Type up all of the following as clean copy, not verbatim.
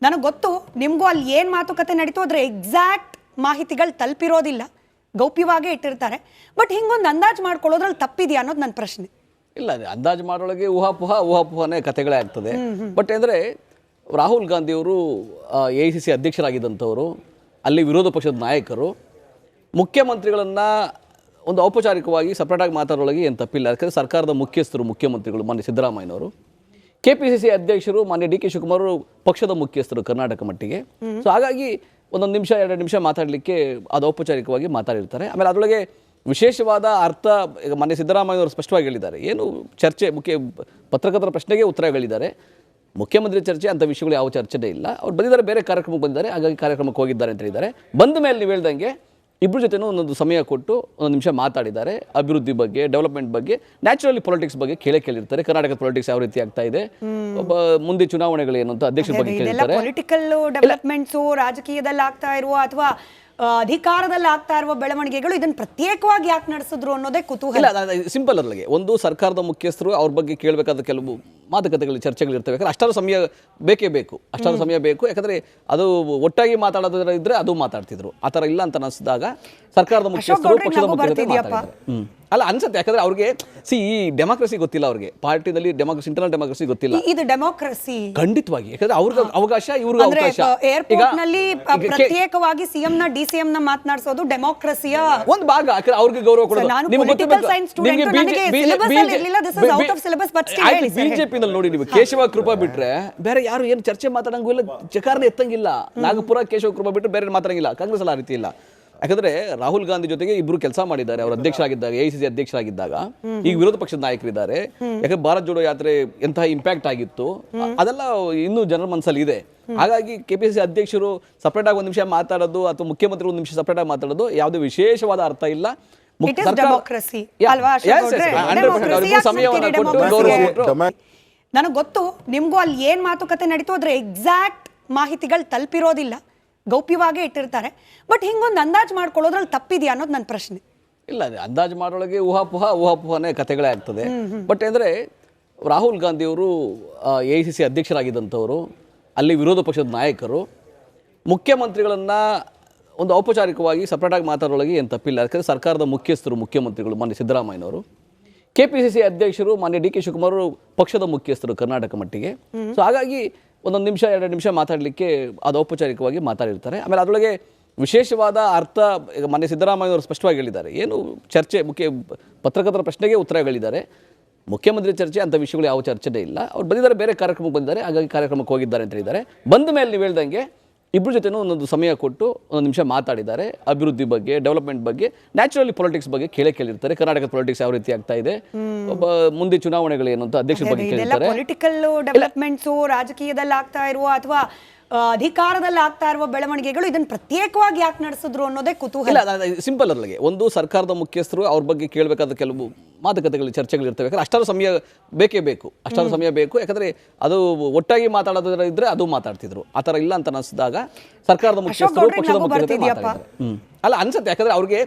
ನನಗೆ ಗೊತ್ತು ನಿಮಗೂ ಅಲ್ಲಿ ಏನು ಮಾತುಕತೆ ನಡೀತು ಅದರ ಎಕ್ಸಾಕ್ಟ್ ಮಾಹಿತಿಗಳು ತಲುಪಿರೋದಿಲ್ಲ, ಗೌಪ್ಯವಾಗೇ ಇಟ್ಟಿರ್ತಾರೆ. ಬಟ್ ಹಿಂಗೊಂದು ಅಂದಾಜು ಮಾಡ್ಕೊಳ್ಳೋದ್ರಲ್ಲಿ ತಪ್ಪಿದೆಯಾ ಅನ್ನೋದು ನನ್ನ ಪ್ರಶ್ನೆ. ಇಲ್ಲ, ಅಂದಾಜು ಮಾಡೋಳಗೆ ಊಹಾಪೋಹನೇ ಕಥೆಗಳೇ ಆಗ್ತದೆ. ಬಟ್ ಅಂದರೆ ರಾಹುಲ್ ಗಾಂಧಿಯವರು AICC ಅಧ್ಯಕ್ಷರಾಗಿದ್ದಂಥವರು, ಅಲ್ಲಿ ವಿರೋಧ ಪಕ್ಷದ ನಾಯಕರು, ಮುಖ್ಯಮಂತ್ರಿಗಳನ್ನು ಒಂದು ಔಪಚಾರಿಕವಾಗಿ ಸಪ್ರೇಟಾಗಿ ಮಾತಾಡೋಳಗೆ ಏನು ತಪ್ಪಿಲ್ಲ. ಯಾಕಂದರೆ ಸರ್ಕಾರದ ಮುಖ್ಯಸ್ಥರು ಮುಖ್ಯಮಂತ್ರಿಗಳು ಮಾನ್ಯ ಸಿದ್ದರಾಮಯ್ಯನವರು, KPCC ಅಧ್ಯಕ್ಷರು ಮಾನ್ಯ DK ಶಿವಕುಮಾರ್ ಪಕ್ಷದ ಮುಖ್ಯಸ್ಥರು ಕರ್ನಾಟಕ ಮಟ್ಟಿಗೆ. ಸೊ ಹಾಗಾಗಿ ಒಂದೊಂದು ನಿಮಿಷ 2 ನಿಮಿಷ ಮಾತಾಡಲಿಕ್ಕೆ ಅದು ಔಪಚಾರಿಕವಾಗಿ ಮಾತಾಡಿರ್ತಾರೆ. ಆಮೇಲೆ ಅದರೊಳಗೆ ವಿಶೇಷವಾದ ಅರ್ಥ ಈಗ ಮಾನ್ಯ ಸಿದ್ದರಾಮಯ್ಯವರು ಸ್ಪಷ್ಟವಾಗಿ ಹೇಳಿದ್ದಾರೆ. ಏನು ಚರ್ಚೆ ಪತ್ರಕರ್ತರ ಪ್ರಶ್ನೆಗೆ ಉತ್ತರಗಳಿದ್ದಾರೆ. ಮುಖ್ಯಮಂತ್ರಿ ಚರ್ಚೆ ಅಂಥ ವಿಷಯಗಳು ಯಾವ ಚರ್ಚೆನೇ ಇಲ್ಲ. ಅವ್ರು ಬಂದಿದ್ದಾರೆ, ಬೇರೆ ಕಾರ್ಯಕ್ರಮಕ್ಕೆ ಬಂದಿದ್ದಾರೆ, ಹಾಗಾಗಿ ಕಾರ್ಯಕ್ರಮಕ್ಕೆ ಹೋಗಿದ್ದಾರೆ ಅಂತ ಹೇಳಿದ್ದಾರೆ. ಬಂದ ಮೇಲೆ ನೀವು ಹೇಳ್ದಂಗೆ ಇಬ್ಬರು ಜೊತೆನೂ ಒಂದೊಂದು ಸಮಯ ಕೊಟ್ಟು ಒಂದೊಂದು ನಿಮಿಷ ಮಾತಾಡಿದ್ದಾರೆ. ಅಭಿವೃದ್ಧಿ ಬಗ್ಗೆ, ಡೆವಲಪ್ಮೆಂಟ್ ಬಗ್ಗೆ, ನ್ಯಾಚುರಲಿ ಪೊಲಿಟಿಕ್ಸ್ ಬಗ್ಗೆ ಕೇಳಿರ್ತಾರೆ. ಕರ್ನಾಟಕದ ಪೊಲಿಟಿಕ್ಸ್ ಯಾವ ರೀತಿ ಆಗ್ತಾ ಇದೆ, ಮುಂದೆ ಚುನಾವಣೆಗಳೇನು ಅಂತ ಅಧ್ಯಕ್ಷರ ಬಗ್ಗೆ ಕೇಳಿರ್ತಾರೆ. ಪೊಲಿಟಿಕಲ್ ಡೆವಲಪ್ಮೆಂಟ್ಸು, ರಾಜಕೀಯದಲ್ಲಿ ಆಗ್ತಾ ಇರುವ ಅಥವಾ ಅಧಿಕಾರದಲ್ಲಿ ಆಗ್ತಾ ಇರುವ ಬೆಳವಣಿಗೆಗಳು ಇದನ್ನು ಪ್ರತ್ಯೇಕವಾಗಿ ಯಾಕೆ ನಡೆಸಿದ್ರು ಅನ್ನೋದೇ ಕುತೂಹಲ. ಸಿಂಪಲ್ ಅಲ್ಲಿಗೆ ಒಂದು ಸರ್ಕಾರದ ಮುಖ್ಯಸ್ಥರು ಅವ್ರ ಬಗ್ಗೆ ಕೇಳಬೇಕಾದ ಕೆಲವು ಮಾತುಕತೆಗಳು, ಚರ್ಚೆಗಳು ಇರ್ತವೆ. ಯಾಕಂದ್ರೆ ಅಷ್ಟಾರು ಸಮಯ ಬೇಕೇ ಬೇಕು, ಅಷ್ಟಾರು ಸಮಯ ಬೇಕು. ಯಾಕಂದ್ರೆ ಅದು ಒಟ್ಟಾಗಿ ಮಾತಾಡೋದ್ರ ಇದ್ರೆ ಅದು ಮಾತಾಡ್ತಿದ್ರು. ಆ ಥರ ಇಲ್ಲ ಅಂತ ಅನಿಸಿದಾಗ ಸರ್ಕಾರದ ಮುಖ್ಯಸ್ಥರು ಪಕ್ಷದ ಮುಖ್ಯಸ್ಥರು ಅಲ್ಲ ಅನ್ಸುತ್ತೆ. ಯಾಕಂದ್ರೆ ಅವ್ರಿಗೆ ಈ ಡೆಮಾಕ್ರಸಿ ಗೊತ್ತಿಲ್ಲ, ಅವ್ರಿಗೆ ಪಾರ್ಟಿನಲ್ಲಿ ಇಂಟರ್ನಲ್ ಡೆಮಾಕ್ರಸಿ ಗೊತ್ತಿಲ್ಲ. ಇದು ಡೆಮಾಕ್ರಸಿ ಖಂಡಿತವಾಗಿ. ಯಾಕಂದ್ರೆ ಅವ್ರಿಗೆ ಅವಕಾಶ, ಇವ್ರಿಗೆ ಅವಕಾಶ. ಏರ್ಪೋರ್ಟ್ ನಲ್ಲಿ ಪ್ರತ್ಯೇಕವಾಗಿ ಸಿಎಂ ನ DCM ನ ಮಾತನಾಡಿಸೋದು ಡೆಮಾಕ್ರಸಿಯ ಒಂದು ಭಾಗ. ಯಾಕಂದ್ರೆ ಅವ್ರಿಗೆ ಗೌರವ ಕೊಡೋದು. ಬಿಜೆಪಿ ನಲ್ಲಿ ನೋಡಿ, ನೀವು ಕೇಶವ ಕೃಪಾ ಬಿಟ್ರೆ ಬೇರೆ ಯಾರು ಏನು ಚರ್ಚೆ ಮಾತಾಡಂಗೂ ಇಲ್ಲ, ಚಕಾರನೆ ಎತ್ತಂಗಿಲ್ಲ. ನಾಗಪುರ ಕೇಶವ ಕೃಪಾ ಬಿಟ್ರೆ ಬೇರೆ ಮಾತಾಡಂಗಿಲ್ಲ. ಕಾಂಗ್ರೆಸ್ ಅಲ್ಲಿ ಆ ರೀತಿ ಇಲ್ಲ. ಯಾಕಂದ್ರೆ ರಾಹುಲ್ ಗಾಂಧಿ ಜೊತೆಗೆ ಇಬ್ರು ಕೆಲಸ ಮಾಡಿದ್ದಾರೆ. ಅವರು ಅಧ್ಯಕ್ಷರಾಗಿದ್ದಾಗ, AICC ಅಧ್ಯಕ್ಷರಾಗಿದ್ದಾಗ, ಈಗ ವಿರೋಧ ಪಕ್ಷದ ನಾಯಕರಿದ್ದಾರೆ. ಯಾಕಂದ್ರೆ ಭಾರತ್ ಜೋಡೋ ಯಾತ್ರೆ ಎಂತಹ ಇಂಪ್ಯಾಕ್ಟ್ ಆಗಿತ್ತು ಅದೆಲ್ಲ ಇನ್ನೂ ಜನರ ಮನಸ್ಸಲ್ಲಿ ಇದೆ. ಹಾಗಾಗಿ KPCC ಅಧ್ಯಕ್ಷರು ಸಪರೇಟ್ ಆಗಿ ಒಂದು ನಿಮಿಷ ಮಾತಾಡೋದು ಅಥವಾ ಮುಖ್ಯಮಂತ್ರಿ ಒಂದು ನಿಮಿಷ ಸಪರೇಟ್ ಆಗಿ ಮಾತಾಡೋದು ಯಾವುದೇ ವಿಶೇಷವಾದ ಅರ್ಥ ಇಲ್ಲ. ನನಗೆ ಗೊತ್ತು ನಿಮಗೂ ಅಲ್ಲಿ ಏನು ಮಾತುಕತೆ ನಡೀತು ಅದರ ಎಕ್ಸಾಕ್ಟ್ ಮಾಹಿತಿಗಳು ತಲುಪಿರೋದಿಲ್ಲ, ಗೌಪ್ಯವಾಗೇ ಇಟ್ಟಿರ್ತಾರೆ. ಬಟ್ ಹಿಂಗೊಂದು ಅಂದಾಜು ಮಾಡ್ಕೊಳ್ಳೋದ್ರಲ್ಲಿ ತಪ್ಪಿದೆಯಾ ಅನ್ನೋದು ನನ್ನ ಪ್ರಶ್ನೆ. ಇಲ್ಲ, ಅಂದಾಜು ಮಾಡೋಳಗೆ ಊಹಾಪೋಹನೇ ಕಥೆಗಳೇ ಆಗ್ತದೆ. ಬಟ್ ಅಂದರೆ ರಾಹುಲ್ ಗಾಂಧಿಯವರು AICC ಅಧ್ಯಕ್ಷರಾಗಿದ್ದಂಥವರು, ಅಲ್ಲಿ ವಿರೋಧ ಪಕ್ಷದ ನಾಯಕರು, ಮುಖ್ಯಮಂತ್ರಿಗಳನ್ನು ಒಂದು ಔಪಚಾರಿಕವಾಗಿ ಸಪ್ರೇಟಾಗಿ ಮಾತಾಡೋಳಗೆ ಏನು ತಪ್ಪಿಲ್ಲ. ಯಾಕಂದರೆ ಸರ್ಕಾರದ ಮುಖ್ಯಸ್ಥರು ಮುಖ್ಯಮಂತ್ರಿಗಳು ಮಾನ್ಯ ಸಿದ್ದರಾಮಯ್ಯನವರು, KPCC ಅಧ್ಯಕ್ಷರು ಮಾನ್ಯ DK ಶಿವಕುಮಾರ್ ಪಕ್ಷದ ಮುಖ್ಯಸ್ಥರು ಕರ್ನಾಟಕ ಮಟ್ಟಿಗೆ. ಸೊ ಹಾಗಾಗಿ ಒಂದೊಂದು ನಿಮಿಷ 2 ನಿಮಿಷ ಮಾತಾಡಲಿಕ್ಕೆ ಅದು ಔಪಚಾರಿಕವಾಗಿ ಮಾತಾಡಿರ್ತಾರೆ. ಆಮೇಲೆ ಅದರೊಳಗೆ ವಿಶೇಷವಾದ ಅರ್ಥ ಈಗ ಮಾನ್ಯ ಸಿದ್ದರಾಮಯ್ಯವರು ಸ್ಪಷ್ಟವಾಗಿ ಹೇಳಿದ್ದಾರೆ. ಏನು ಚರ್ಚೆ ಪತ್ರಕರ್ತರ ಪ್ರಶ್ನೆಗೆ ಉತ್ತರಗಳಿದ್ದಾರೆ. ಮುಖ್ಯಮಂತ್ರಿ ಚರ್ಚೆ ಅಂಥ ವಿಷಯಗಳು ಯಾವ ಚರ್ಚೆನೇ ಇಲ್ಲ. ಅವ್ರು ಬಂದಿದ್ದಾರೆ, ಬೇರೆ ಕಾರ್ಯಕ್ರಮಕ್ಕೆ ಬಂದಿದ್ದಾರೆ, ಹಾಗಾಗಿ ಕಾರ್ಯಕ್ರಮಕ್ಕೆ ಹೋಗಿದ್ದಾರೆ ಅಂತ ಹೇಳಿದ್ದಾರೆ. ಬಂದ ಮೇಲೆ ನೀವು ಹೇಳ್ದಂಗೆ ಇಬ್ಬರು ಜೊತೆನೂ ಒಂದೊಂದು ಸಮಯ ಕೊಟ್ಟು ಒಂದೊಂದು ನಿಮಿಷ ಮಾತಾಡಿದ್ದಾರೆ. ಅಭಿವೃದ್ಧಿ ಬಗ್ಗೆ, ಡೆವಲಪ್ಮೆಂಟ್ ಬಗ್ಗೆ, ನ್ಯಾಚುರಲಿ ಪೊಲಿಟಿಕ್ಸ್ ಬಗ್ಗೆ ಕೇಳಿರ್ತಾರೆ. ಕರ್ನಾಟಕದ ಪೊಲಿಟಿಕ್ಸ್ ಯಾವ ರೀತಿ ಆಗ್ತಾ ಇದೆ, ಮುಂದೆ ಚುನಾವಣೆಗಳೇನು ಅಂತ ಅಧ್ಯಕ್ಷರ ಬಗ್ಗೆ ಕೇಳಿರ್ತಾರೆ. ಪೊಲಿಟಿಕಲ್ ಡೆವಲಪ್ಮೆಂಟ್ಸು, ರಾಜಕೀಯದಲ್ಲಿ ಆಗ್ತಾ ಇರುವ ಅಥವಾ ಅಧಿಕಾರದಲ್ಲಿ ಆಗ್ತಾ ಇರುವ ಬೆಳವಣಿಗೆಗಳು ಇದನ್ನು ಪ್ರತ್ಯೇಕವಾಗಿ ಯಾಕೆ ನಡೆಸಿದ್ರು ಅನ್ನೋದೇ ಕುತೂಹಲ. ಸಿಂಪಲ್ ಅಲ್ಲಿಗೆ ಒಂದು ಸರ್ಕಾರದ ಮುಖ್ಯಸ್ಥರು ಅವ್ರ ಬಗ್ಗೆ ಕೇಳಬೇಕಾದ ಕೆಲವು ಮಾತುಕತೆಗಳು, ಚರ್ಚೆಗಳು ಇರ್ತವೆ. ಯಾಕಂದ್ರೆ ಅಷ್ಟಾರು ಸಮಯ ಬೇಕೇ ಬೇಕು, ಅಷ್ಟಾರು ಸಮಯ ಬೇಕು. ಯಾಕಂದ್ರೆ ಅದು ಒಟ್ಟಾಗಿ ಮಾತಾಡೋದ್ರ ಇದ್ರೆ ಅದು ಮಾತಾಡ್ತಿದ್ರು. ಆ ಥರ ಇಲ್ಲ ಅಂತ ಅನಿಸಿದಾಗ ಸರ್ಕಾರದ ಮುಖ್ಯಸ್ಥರು ಪಕ್ಷದ ಮುಖ್ಯಸ್ಥರು ಅಲ್ಲ ಅನ್ಸುತ್ತೆ. ಯಾಕಂದ್ರೆ ಅವ್ರಿಗೆ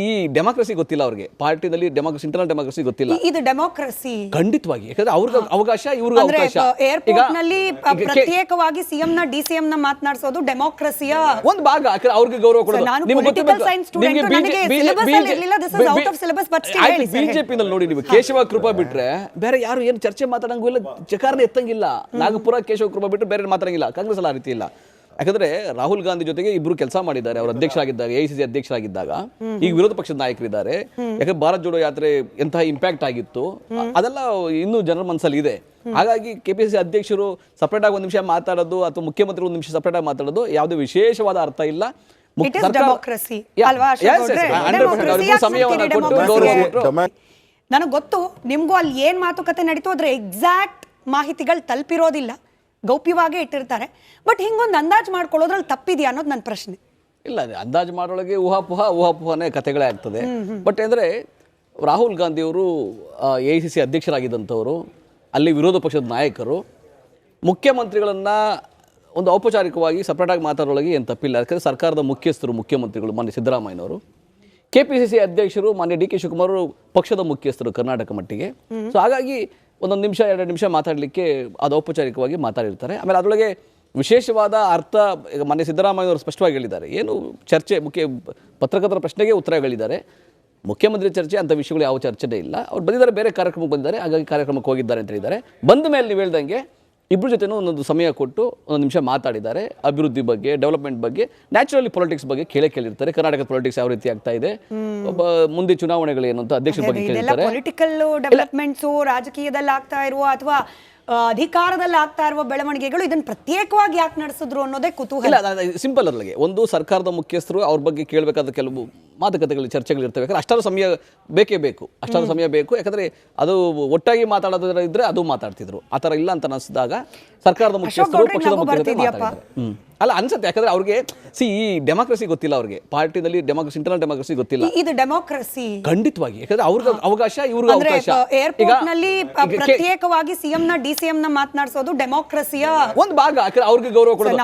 ಈ ಡೆಮಾಕ್ರಸಿ ಗೊತ್ತಿಲ್ಲ, ಅವ್ರಿಗೆ ಪಾರ್ಟಿನಲ್ಲಿ ಇಂಟರ್ನಲ್ ಡೆಮಾಕ್ರಸಿ ಗೊತ್ತಿಲ್ಲ. ಇದು ಡೆಮಾಕ್ರಸಿ ಖಂಡಿತವಾಗಿ. ಯಾಕಂದ್ರೆ ಅವ್ರಿಗೆ ಅವಕಾಶ, ಇವ್ರಿಗೆ ಅವಕಾಶ. ಏರ್ಪೋರ್ಟ್ ನಲ್ಲಿ ಪ್ರತ್ಯೇಕವಾಗಿ ಸಿಎಂ ನ DCM ನ ಮಾತನಾಡಿಸೋದು ಡೆಮಾಕ್ರಸಿಯ ಒಂದು ಭಾಗ. ಯಾಕಂದ್ರೆ ಅವ್ರಿಗೆ ಗೌರವ ಕೊಡೋದು. ಬಿಜೆಪಿ ನಲ್ಲಿ ನೋಡಿ, ನೀವು ಕೇಶವ ಕೃಪಾ ಬಿಟ್ರೆ ಬೇರೆ ಯಾರು ಏನು ಚರ್ಚೆ ಮಾತಾಡಂಗೂ ಇಲ್ಲ, ಚಕಾರನೆ ಎತ್ತಂಗಿಲ್ಲ. ನಾಗಪುರ ಕೇಶವ ಕೃಪಾ ಬಿಟ್ರೆ ಬೇರೆ ಮಾತಾಡಂಗಿಲ್ಲ. ಕಾಂಗ್ರೆಸ್ ಅಲ್ಲಿ ಆ ರೀತಿ ಇಲ್ಲ. ಯಾಕಂದ್ರೆ ರಾಹುಲ್ ಗಾಂಧಿ ಜೊತೆಗೆ ಇಬ್ರು ಕೆಲಸ ಮಾಡಿದ್ದಾರೆ. ಅವರು ಅಧ್ಯಕ್ಷರಾಗಿದ್ದಾಗ, AICC ಅಧ್ಯಕ್ಷರಾಗಿದ್ದಾಗ, ಈಗ ವಿರೋಧ ಪಕ್ಷದ ನಾಯಕರಿದ್ದಾರೆ. ಯಾಕಂದ್ರೆ ಭಾರತ್ ಜೋಡೋ ಯಾತ್ರೆ ಎಂತಹ ಇಂಪ್ಯಾಕ್ಟ್ ಆಗಿತ್ತು ಅದೆಲ್ಲ ಇನ್ನೂ ಜನರ ಮನಸ್ಸಲ್ಲಿ ಇದೆ. ಹಾಗಾಗಿ KPCC ಅಧ್ಯಕ್ಷರು ಸಪರೇಟ್ ಆಗಿ ಒಂದು ನಿಮಿಷ ಮಾತಾಡೋದು ಅಥವಾ ಮುಖ್ಯಮಂತ್ರಿ ಒಂದು ನಿಮಿಷ ಸಪರೇಟ್ ಆಗಿ ಮಾತಾಡೋದು ಯಾವುದೇ ವಿಶೇಷವಾದ ಅರ್ಥ ಇಲ್ಲ. ನನಗೆ ಗೊತ್ತು ನಿಮಗೂ ಅಲ್ಲಿ ಏನು ಮಾತುಕತೆ ನಡೀತು ಅದರ ಎಕ್ಸಾಕ್ಟ್ ಮಾಹಿತಿಗಳು ತಲುಪಿರೋದಿಲ್ಲ, ಗೌಪ್ಯವಾಗೇ ಇಟ್ಟಿರ್ತಾರೆ. ಬಟ್ ಹಿಂಗೊಂದು ಅಂದಾಜು ಮಾಡ್ಕೊಳ್ಳೋದ್ರಲ್ಲಿ ತಪ್ಪಿದೆಯಾ ಅನ್ನೋದು ನನ್ನ ಪ್ರಶ್ನೆ. ಇಲ್ಲ, ಅಂದಾಜು ಮಾಡೋಳಗೆ ಊಹಾಪೋಹನೇ ಕಥೆಗಳೇ ಆಗ್ತದೆ. ಬಟ್ ಅಂದರೆ ರಾಹುಲ್ ಗಾಂಧಿಯವರು AICC ಅಧ್ಯಕ್ಷರಾಗಿದ್ದಂಥವರು, ಅಲ್ಲಿ ವಿರೋಧ ಪಕ್ಷದ ನಾಯಕರು, ಮುಖ್ಯಮಂತ್ರಿಗಳನ್ನು ಒಂದು ಔಪಚಾರಿಕವಾಗಿ ಸಪ್ರೇಟಾಗಿ ಮಾತಾಡೋಳಗೆ ಏನು ತಪ್ಪಿಲ್ಲ. ಯಾಕಂದರೆ ಸರ್ಕಾರದ ಮುಖ್ಯಸ್ಥರು ಮುಖ್ಯಮಂತ್ರಿಗಳು ಮಾನ್ಯ ಸಿದ್ದರಾಮಯ್ಯನವರು, KPCC ಅಧ್ಯಕ್ಷರು ಮಾನ್ಯ DK ಶಿವಕುಮಾರ್ ಪಕ್ಷದ ಮುಖ್ಯಸ್ಥರು ಕರ್ನಾಟಕ ಮಟ್ಟಿಗೆ. ಸೊ ಹಾಗಾಗಿ ಒಂದೊಂದು ನಿಮಿಷ 2 ನಿಮಿಷ ಮಾತಾಡಲಿಕ್ಕೆ ಅದು ಔಪಚಾರಿಕವಾಗಿ ಮಾತಾಡಿರ್ತಾರೆ. ಆಮೇಲೆ ಅದರೊಳಗೆ ವಿಶೇಷವಾದ ಅರ್ಥ ಈಗ ಮೊನ್ನೆ ಸಿದ್ದರಾಮಯ್ಯವರು ಸ್ಪಷ್ಟವಾಗಿ ಹೇಳಿದ್ದಾರೆ. ಏನು ಚರ್ಚೆ ಪತ್ರಕರ್ತರ ಪ್ರಶ್ನೆಗೆ ಉತ್ತರಗಳಿದ್ದಾರೆ. ಮುಖ್ಯಮಂತ್ರಿ ಚರ್ಚೆ ಅಂಥ ವಿಷಯಗಳು ಯಾವ ಚರ್ಚೆನೇ ಇಲ್ಲ. ಅವ್ರು ಬಂದಿದ್ದಾರೆ, ಬೇರೆ ಕಾರ್ಯಕ್ರಮಕ್ಕೆ ಬಂದಿದ್ದಾರೆ, ಹಾಗಾಗಿ ಕಾರ್ಯಕ್ರಮಕ್ಕೆ ಹೋಗಿದ್ದಾರೆ ಅಂತ ಹೇಳಿದ್ದಾರೆ. ಬಂದ ಮೇಲೆ ನೀವು ಹೇಳ್ದಂಗೆ ಇಬ್ಬರು ಜೊತೆನೂ ಒಂದೊಂದು ಸಮಯ ಕೊಟ್ಟು ಒಂದು ನಿಮಿಷ ಮಾತಾಡಿದ್ದಾರೆ. ಅಭಿವೃದ್ಧಿ ಬಗ್ಗೆ, ಡೆವಲಪ್ಮೆಂಟ್ ಬಗ್ಗೆ, ನ್ಯಾಚುರಲಿ ಪೊಲಿಟಿಕ್ಸ್ ಬಗ್ಗೆ ಕೇಳಿರ್ತಾರೆ. ಕರ್ನಾಟಕದ ಪೊಲಿಟಿಕ್ಸ್ ಯಾವ ರೀತಿ ಆಗ್ತಾ ಇದೆ, ಮುಂದೆ ಚುನಾವಣೆಗಳೇನು ಅಂತ ಅಧ್ಯಕ್ಷರ ಬಗ್ಗೆ ಕೇಳಿರ್ತಾರೆ. ಪೊಲಿಟಿಕಲ್ ಡೆವಲಪ್ಮೆಂಟ್ಸು, ರಾಜಕೀಯದಲ್ಲಿ ಆಗ್ತಾ ಇರುವ ಅಥವಾ ಅಧಿಕಾರದಲ್ಲಿ ಆಗ್ತಾ ಇರುವ ಬೆಳವಣಿಗೆಗಳು ಇದನ್ನ ಪ್ರತ್ಯೇಕವಾಗಿ ಯಾಕೆ ನಡೆಸಿದ್ರು ಅನ್ನೋದೇ ಕುತೂಹಲ. ಇಲ್ಲ, ಸಿಂಪಲ್ ಅಲ್ಲಿಗೆ ಒಂದು ಸರ್ಕಾರದ ಮುಖ್ಯಸ್ಥರು ಅವ್ರ ಬಗ್ಗೆ ಕೇಳಬೇಕಾದ ಕೆಲವು ಮಾತುಕತೆಗಳು, ಚರ್ಚೆಗಳು ಇರ್ತವೆ. ಯಾಕಂದ್ರೆ ಅಷ್ಟಾರು ಸಮಯ ಬೇಕೇ ಬೇಕು, ಅಷ್ಟಾರು ಸಮಯ ಬೇಕು. ಯಾಕಂದ್ರೆ ಅದು ಒಟ್ಟಾಗಿ ಮಾತಾಡೋದ್ರ ಇದ್ರೆ ಅದು ಮಾತಾಡ್ತಿದ್ರು. ಆ ಥರ ಇಲ್ಲ ಅಂತ ಅನಿಸಿದಾಗ ಸರ್ಕಾರದ ಮುಖ್ಯಸ್ಥರು, ಪಕ್ಷದ ಮುಖ್ಯಸ್ಥರು ಮಾತಾಡ್ತಾರೆ. ಅಲ್ಲ ಅನ್ಸುತ್ತೆ, ಯಾಕಂದ್ರೆ ಅವ್ರಿಗೆ ಈ ಡೆಮಾಕ್ರಸಿ ಗೊತ್ತಿಲ್ಲ, ಅವ್ರಿಗೆ ಪಾರ್ಟಿನಲ್ಲಿ ಡೆಮಾಕ್ರಸಿ, ಇಂಟರ್ನಲ್ ಡೆಮಾಕ್ರಸಿ ಗೊತ್ತಿಲ್ಲ. ಇದು ಡೆಮಾಕ್ರಸಿ ಖಂಡಿತವಾಗಿ, ಯಾಕಂದ್ರೆ ಅವ್ರಿಗೆ ಅವಕಾಶ, ಇವ್ರಿಗೆ ಅವಕಾಶ. ಏರ್ಪೋರ್ಟ್ ನಲ್ಲಿ ಪ್ರತ್ಯೇಕವಾಗಿ ಸಿಎಂ ನ ಡಿಸಿಎಂ ನ ಮಾತನಾಡಿಸೋದು ಡೆಮಾಕ್ರಸಿಯ ಒಂದು ಭಾಗ. ಯಾಕಂದ್ರೆ ಅವ್ರಿಗೆ ಗೌರವ ಕೊಡೋದು.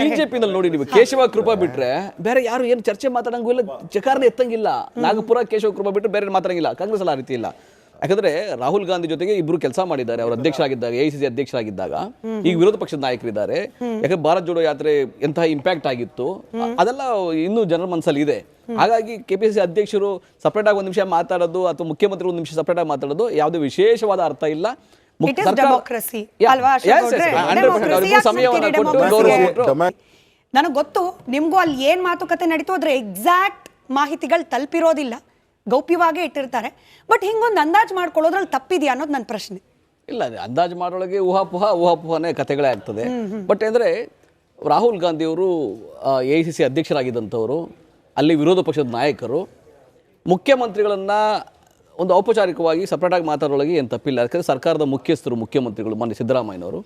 ಬಿಜೆಪಿ ನಲ್ಲಿ ನೋಡಿ, ನೀವು ಕೇಶವ ಕೃಪಾ ಬಿಟ್ರೆ ಬೇರೆ ಯಾರು ಏನು ಚರ್ಚೆ ಮಾತಾಡಂಗೂ ಇಲ್ಲ, ಚಕಾರನೇ ಎತ್ತಂಗಿಲ್ಲ. ನಾಗಪುರ ಕೇಶವ ಕೃಪಾ ಬಿಟ್ರೆ ಬೇರೆ ಮಾತಾಡಂಗಿಲ್ಲ. ಕಾಂಗ್ರೆಸ್ ಅಲ್ಲ ಆ ರೀತಿ ಇಲ್ಲ. ಯಾಕಂದ್ರೆ ರಾಹುಲ್ ಗಾಂಧಿ ಜೊತೆಗೆ ಇಬ್ರು ಕೆಲಸ ಮಾಡಿದ್ದಾರೆ. ಅವರು ಅಧ್ಯಕ್ಷರಾಗಿದ್ದಾಗ, ಎಐಸಿಸಿ ಅಧ್ಯಕ್ಷರಾಗಿದ್ದಾಗ. ಈಗ ವಿರೋಧ ಪಕ್ಷದ ನಾಯಕರಿದ್ದಾರೆ. ಯಾಕಂದ್ರೆ ಭಾರತ್ ಜೋಡೋ ಯಾತ್ರೆ ಎಂತಹ ಇಂಪ್ಯಾಕ್ಟ್ ಆಗಿತ್ತು, ಅದೆಲ್ಲ ಇನ್ನೂ ಜನರ ಮನಸ್ಸಲ್ಲಿ ಇದೆ. ಹಾಗಾಗಿ ಕೆಪಿಸಿಸಿ ಅಧ್ಯಕ್ಷರು ಸಪರೇಟ್ ಆಗಿ ಒಂದು ನಿಮಿಷ ಮಾತಾಡೋದು ಅಥವಾ ಮುಖ್ಯಮಂತ್ರಿ ಒಂದು ನಿಮಿಷ ಸಪರೇಟ್ ಆಗಿ ಮಾತಾಡೋದು ಯಾವುದೇ ವಿಶೇಷವಾದ ಅರ್ಥ ಇಲ್ಲ. ನನಗೆ ಗೊತ್ತು ನಿಮ್ಗೂ ಅಲ್ಲಿ ಏನ್ ಮಾತುಕತೆ ನಡೀತು ಅದ್ರ ಎಕ್ಸಾಕ್ಟ್ ಮಾಹಿತಿಗಳು ತಲುಪಿರೋದಿಲ್ಲ, ಗೌಪ್ಯವಾಗೇ ಇಟ್ಟಿರ್ತಾರೆ. ಬಟ್ ಹಿಂಗೊಂದು ಅಂದಾಜು ಮಾಡ್ಕೊಳ್ಳೋದ್ರಲ್ಲಿ ತಪ್ಪಿದೆಯಾ ಅನ್ನೋದು ನನ್ನ ಪ್ರಶ್ನೆ. ಇಲ್ಲ, ಅಂದಾಜು ಮಾಡೋಳಗೆ ಊಹಾಪೋಹನೇ ಕಥೆಗಳೇ ಆಗ್ತದೆ. ಬಟ್ ಅಂದರೆ ರಾಹುಲ್ ಗಾಂಧಿಯವರು ಎಐಸಿಸಿ ಅಧ್ಯಕ್ಷರಾಗಿದ್ದಂಥವರು, ಅಲ್ಲಿ ವಿರೋಧ ಪಕ್ಷದ ನಾಯಕರು, ಮುಖ್ಯಮಂತ್ರಿಗಳನ್ನು ಒಂದು ಔಪಚಾರಿಕವಾಗಿ ಸಪ್ರೇಟಾಗಿ ಮಾತಾಡೋಳಗೆ ಏನು ತಪ್ಪಿಲ್ಲ. ಯಾಕಂದರೆ ಸರ್ಕಾರದ ಮುಖ್ಯಸ್ಥರು, ಮುಖ್ಯಮಂತ್ರಿಗಳು ಮಾನ್ಯ ಸಿದ್ದರಾಮಯ್ಯನವರು,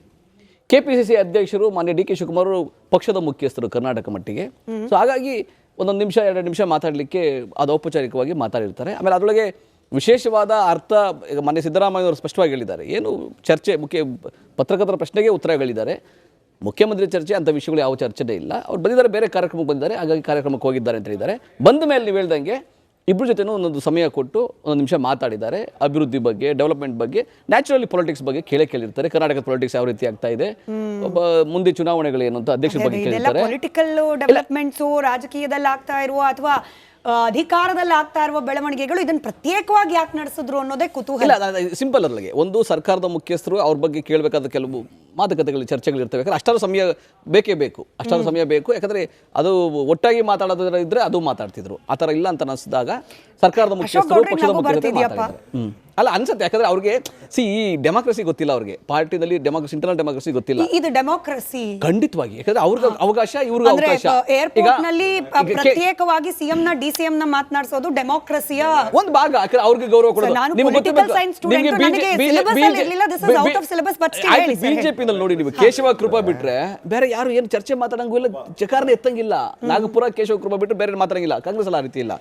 ಕೆಪಿಸಿಸಿ ಅಧ್ಯಕ್ಷರು ಮಾನ್ಯ ಡಿ ಕೆ ಶಿವಕುಮಾರ್ ಪಕ್ಷದ ಮುಖ್ಯಸ್ಥರು ಕರ್ನಾಟಕ ಮಟ್ಟಿಗೆ. ಸೊ ಹಾಗಾಗಿ ಒಂದೊಂದು ನಿಮಿಷ, 2 ನಿಮಿಷ ಮಾತಾಡಲಿಕ್ಕೆ ಅದು ಔಪಚಾರಿಕವಾಗಿ ಮಾತಾಡಿರ್ತಾರೆ. ಆಮೇಲೆ ಅದರೊಳಗೆ ವಿಶೇಷವಾದ ಅರ್ಥ ಈಗ ಮೊನ್ನೆ ಸಿದ್ದರಾಮಯ್ಯವರು ಸ್ಪಷ್ಟವಾಗಿ ಹೇಳಿದ್ದಾರೆ. ಏನು ಚರ್ಚೆ ಪತ್ರಕರ್ತರ ಪ್ರಶ್ನೆಗೆ ಉತ್ತರಗಳಿದ್ದಾರೆ. ಮುಖ್ಯಮಂತ್ರಿ ಚರ್ಚೆ ಅಂಥ ವಿಷಯಗಳು ಯಾವ ಚರ್ಚೆನೇ ಇಲ್ಲ. ಅವ್ರು ಬಂದಿದ್ದಾರೆ, ಬೇರೆ ಕಾರ್ಯಕ್ರಮಕ್ಕೆ ಬಂದಿದ್ದಾರೆ, ಹಾಗಾಗಿ ಕಾರ್ಯಕ್ರಮಕ್ಕೆ ಹೋಗಿದ್ದಾರೆ ಅಂತ ಹೇಳಿದ್ದಾರೆ. ಬಂದ ಮೇಲೆ ನೀವು ಹೇಳ್ದಂಗೆ ಇಬ್ಬರು ಜೊತೆನೂ ಒಂದೊಂದು ಸಮಯ ಕೊಟ್ಟು ಒಂದು ನಿಮಿಷ ಮಾತಾಡಿದ್ದಾರೆ. ಅಭಿವೃದ್ಧಿ ಬಗ್ಗೆ, ಡೆವಲಪ್ಮೆಂಟ್ ಬಗ್ಗೆ, ನ್ಯಾಚುರಲಿ ಪೊಲಿಟಿಕ್ಸ್ ಬಗ್ಗೆ ಕೇಳಿರ್ತಾರೆ. ಕರ್ನಾಟಕದ ಪೊಲಿಟಿಕ್ಸ್ ಯಾವ ರೀತಿ ಆಗ್ತಾ ಇದೆ, ಮುಂದೆ ಚುನಾವಣೆಗಳೇನು ಅಂತ ಅಧ್ಯಕ್ಷರ ಬಗ್ಗೆ ಕೇಳಿರ್ತಾರೆ. ಪೊಲಿಟಿಕಲ್ ಡೆವಲಪ್ಮೆಂಟ್ಸು, ರಾಜಕೀಯದಲ್ಲಿ ಆಗ್ತಾ ಇರುವ ಅಥವಾ ಅಧಿಕಾರದಲ್ಲಿ ಆಗ್ತಾ ಇರುವ ಬೆಳವಣಿಗೆಗಳು ಇದನ್ನ ಪ್ರತ್ಯೇಕವಾಗಿ ಯಾಕೆ ನಡೆಸಿದ್ರು ಅನ್ನೋದೇ ಕುತೂಹಲ. ಇಲ್ಲ, ಸಿಂಪಲ್ ಅಲ್ಲಿಗೆ ಒಂದು ಸರ್ಕಾರದ ಮುಖ್ಯಸ್ಥರು ಅವ್ರ ಬಗ್ಗೆ ಕೇಳಬೇಕಾದ ಕೆಲವು ಮಾತುಕತೆಗಳು, ಚರ್ಚೆಗಳು ಇರ್ತವೆ. ಯಾಕಂದ್ರೆ ಅಷ್ಟಾರು ಸಮಯ ಬೇಕೇ ಬೇಕು, ಅಷ್ಟಾರು ಸಮಯ ಬೇಕು. ಯಾಕಂದ್ರೆ ಅದು ಒಟ್ಟಾಗಿ ಮಾತಾಡೋದ್ರ ಇದ್ರೆ ಅದು ಮಾತಾಡ್ತಿದ್ರು. ಆ ಥರ ಇಲ್ಲ ಅಂತ ಅನಿಸಿದಾಗ ಸರ್ಕಾರದ ಮುಖ್ಯಸ್ಥರು, ಪಕ್ಷದ ಮುಖ್ಯಸ್ಥರು ಮಾತಾಡ್ತಾರೆ. ಅಲ್ಲ ಅನ್ಸುತ್ತೆ, ಯಾಕಂದ್ರೆ ಅವ್ರಿಗೆ ಈ ಡೆಮಾಕ್ರಸಿ ಗೊತ್ತಿಲ್ಲ, ಅವ್ರಿಗೆ ಪಾರ್ಟಿನಲ್ಲಿ ಡೆಮಾಕ್ರಸಿ, ಇಂಟರ್ನಲ್ ಡೆಮಾಕ್ರಸಿ ಗೊತ್ತಿಲ್ಲ. ಇದು ಡೆಮಾಕ್ರಸಿ ಖಂಡಿತವಾಗಿ, ಯಾಕಂದ್ರೆ ಅವ್ರಿಗೆ ಅವಕಾಶ, ಇವ್ರಿಗೆ ಅವಕಾಶ. ಏರ್ಪೋರ್ಟ್ ನಲ್ಲಿ ಪ್ರತ್ಯೇಕವಾಗಿ ಸಿಎಂ ನ ಡಿಸಿಎಂ ನ ಮಾತನಾಡಿಸೋದು ಡೆಮಾಕ್ರಸಿಯ ಒಂದು ಭಾಗ. ಯಾಕಂದ್ರೆ ಅವ್ರಿಗೆ ಗೌರವ ಕೊಡೋದು. ಬಿಜೆಪಿ ನಲ್ಲಿ ನೋಡಿ, ನೀವು ಕೇಶವ ಕೃಪಾ ಬಿಟ್ರೆ ಬೇರೆ ಯಾರು ಏನು ಚರ್ಚೆ ಮಾತಾಡಂಗೂ ಇಲ್ಲ, ಚಕಾರನೇ ಎತ್ತಂಗಿಲ್ಲ. ನಾಗಪುರ ಕೇಶವ ಕೃಪಾ ಬಿಟ್ರೆ ಬೇರೆ ಮಾತಾಡಂಗಿಲ್ಲ. ಕಾಂಗ್ರೆಸ್ ಅಲ್ಲ ಆ ರೀತಿ ಇಲ್ಲ.